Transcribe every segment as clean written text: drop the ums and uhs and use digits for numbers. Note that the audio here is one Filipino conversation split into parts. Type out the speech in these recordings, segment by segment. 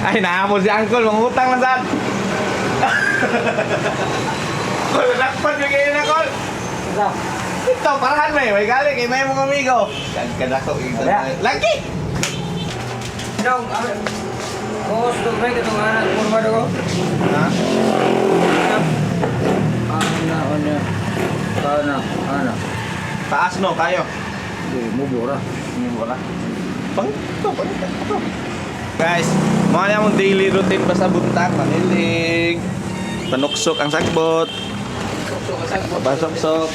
Ay, naamon si Uncle, mangutang lang saan. Kol, nakpan yung kayo na, Kol. Ito, parahan mo eh. May galing, kay may mong amigo. Kagkadako, ito. Lagi! Dong, gusto ba ito itong anak mo ba ko? Ha? Anak. Taas no, kayo. Hindi, mubura. Hindi wala. Pangito. Guys, mga niya mong daily routine pa sa buntag. Manilig. Panuksok ang sagbot. Pasoksok.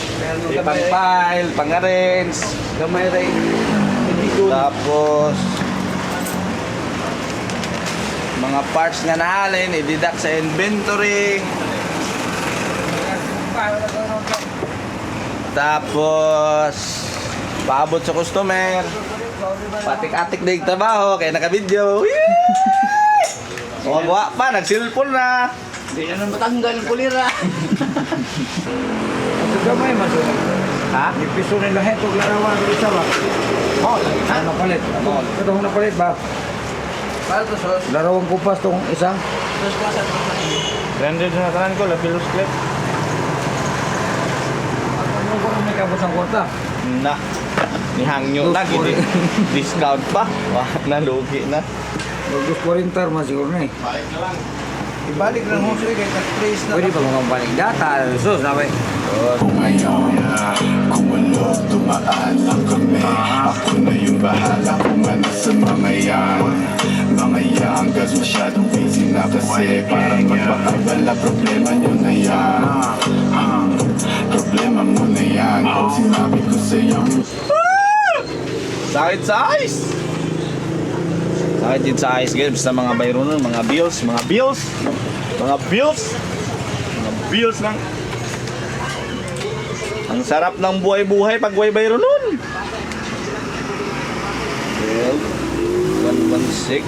Pang-file, pang-arrange. Gamay rin. Tapos mga parts nga nahalin, i-deduct sa inventory. Tapos paabot sa customer. Patik-atik na yung trabaho, kaya naka-video. Wag pa, nag-cellphone na. Hindi na matanggal ang kulira. Ito gamay masuk. Ha? Ipiso na lahat ito larawan ko isa ba? Oh, lagi na. Ano napalit? Ito ang napalit ba? Para to, sos. Larawan ko pas itong isang. Sos pa sa branded na tanan ko, Lapilus Clip. Ano ko may kabos ang kwarta? Na. Nihangyo na, gini. Discount pa. Wah, nalugi na. Lugos 40 mas siguro na eh. Balik na lang. Ibalik lang mo siya, kaya nag-trace na. Pwede pa mga balik data. Sus, nabi. Kung ayaw na, kung ano, dumaan lang kami. Ako na yung bahala kung ano sa mga yan. Mga yan, gas masyadong busy na kasi. Parang magpakabala, problema nyo na yan. Problema mo na yan. Kung sinabi ko sa'yo, Sakit sa ice! Sakit din sa ice, guys. Basta mga bayro nun, mga bills lang. Ang sarap ng buhay-buhay pag may bayro nun. 12, 116.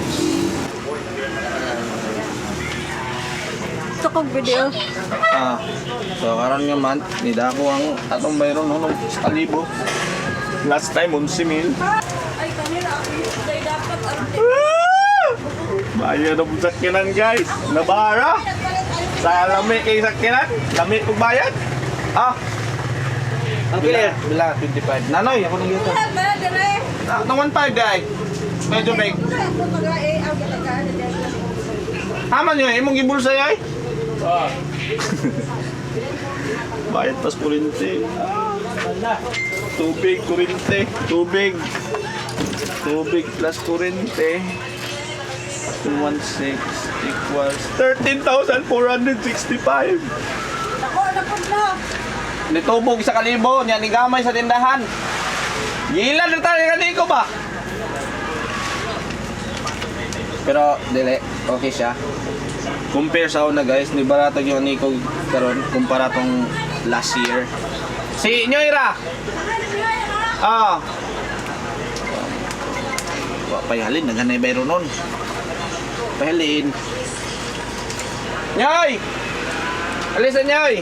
Ito kong video. So karon nga man, nida ko ang atong bayro nun, 1,000. Last time, 11,000. Ay, kanila. Day dapat. Bayad ang sakyanan, guys. Nabara. Sa lami kay sakyanan. Lami kong bayad. Ang clear? Bila, 25. Nanoy, ako nang dito. Nang 1.5 day. Medyo big. Haman nyo eh, imong gibulsa yay. Bayad pas kurinte. Tubig, kurinte. Tubig plus kurinte. 216 equals 13,465. Ako, napod na. Nitubog sa 1,000, yan ni gamay sa tindahan. Gilan na tayo kaniko ba? Pero dili, okay siya. Compare sa una guys, ni barato yung niko karon kumpara tong last year. Si Nyoira. Pahalin, naghanay bayro nun. Pahalin. Nyoy! Alisan Nyoy!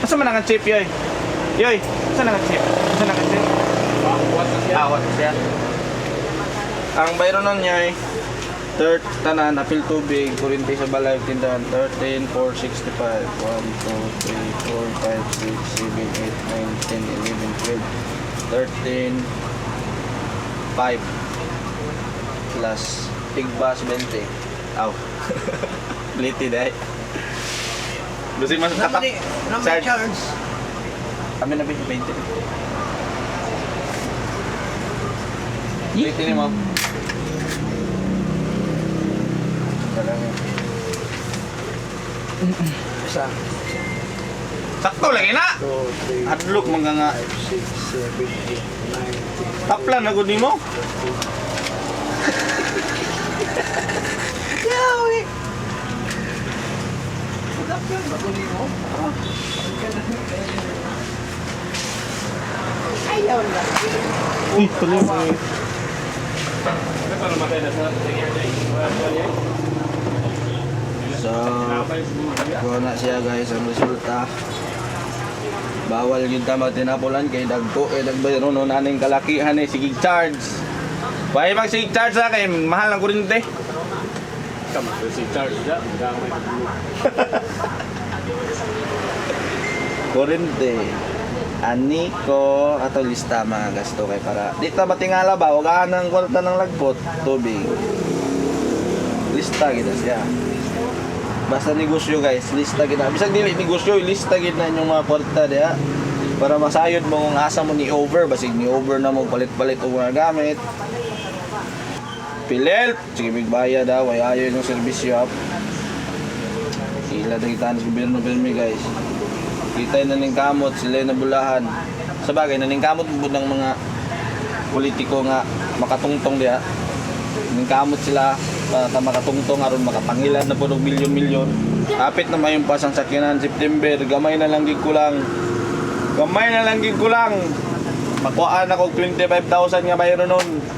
Asa man ang chip yoy? Yoy, asa ang chip? What siya? Ang bayro nun Nyoy, tanan, apil tubig, kurinti sa balay, tindahan, 13,465. 1, 2, 3, 4, 5, 6, 7, 8, 9, 10, 11, 12, 13, 5 plus tigbas 20. Aw. Bliti dai. Lusi mas tatak. Charge. Kami na 20. Bliti ni mo. Isa. Sakto lagi na. Hadlok mga nga. Taplan na gud nimo. Yawi. Taplan na gud nimo. Ayaw na. Uy, tuloy mo. So, kuha na siya guys ang resulta. Bawal yun tama tinapulan kay dagko kay dagbayro no naning kalakihan eh sige charge. Pwede mag sige charge sa kay mahal ang kuryente. Kamu si Charles dah, gamay. Kurente. Aniko ato lista mga gasto kay para dito matingala ba wag ng kwarta ng lagbot tubig. Lista kita siya. Basta negosyo guys, lista kita. Bisag dili negosyo, lista gid na inyong mga kwarta diha para masayod mo kung asa mo ni over basig ni over na mo palit-palit og mga gamit. Pilet, sige bigbayad daw, ay ayo yung serbisyo up. Sila dagitan sa gobyerno pirmi guys. Kita na ning kamot sila na bulahan. Sa bagay na ning kamot bud ng mga politiko nga makatungtong diha. Ning kamot sila para makatungtong aron makapangilan na pud og milyon-milyon. Kapit na mayong pasang sakyanan September, gamay na lang gid kulang. Gamay na lang gid kulang. Makuhaan ako og 25,000 nga bayro nun.